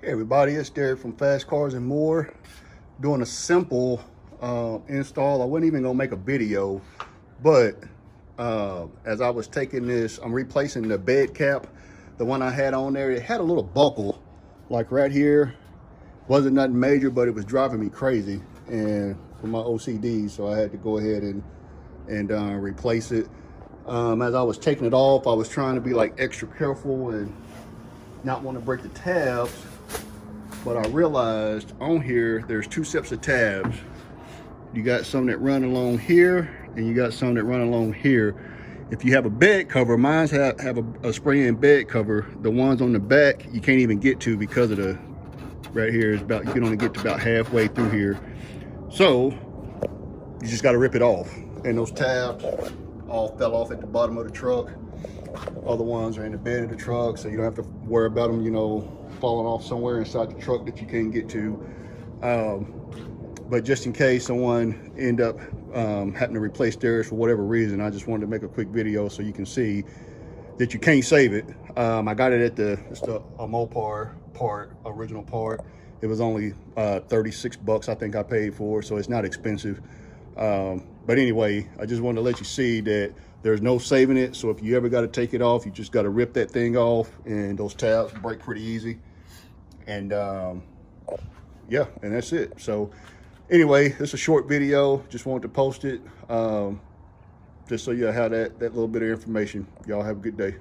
Hey everybody, it's Derek from Fast Cars and More, doing a simple install. I wasn't even gonna make a video, but as I was taking this, I'm replacing the bed cap. The one I had on there, it had a little buckle, like right here. Wasn't nothing major, but it was driving me crazy, and for my OCD, so I had to go ahead and replace it. As I was taking it off, I was trying to be like extra careful and not want to break the tabs. But I realized on here, there's two sets of tabs. You got some that run along here, and you got some that run along here. If you have a bed cover, mine have a spray-in bed cover. The ones on the back, you can't even get to because of the, right here is about, you can only get to about halfway through here. So, you just gotta rip it off. And those tabs all fell off at the bottom of the truck. Other ones are in the bed of the truck, so you don't have to worry about them, you know, falling off somewhere inside the truck that you can't get to. But just in case someone end up having to replace theirs for whatever reason, I just wanted to make a quick video so you can see that you can't save it. I got it at it's the Mopar original part. It was only 36 bucks I think I paid for, so it's not expensive. But anyway, I just wanted to let you see that there's no saving it. So if you ever got to take it off, you just got to rip that thing off, and those tabs break pretty easy. And yeah, and that's it. So anyway, it's a short video. Just wanted to post it just so you have that little bit of information. Y'all have a good day.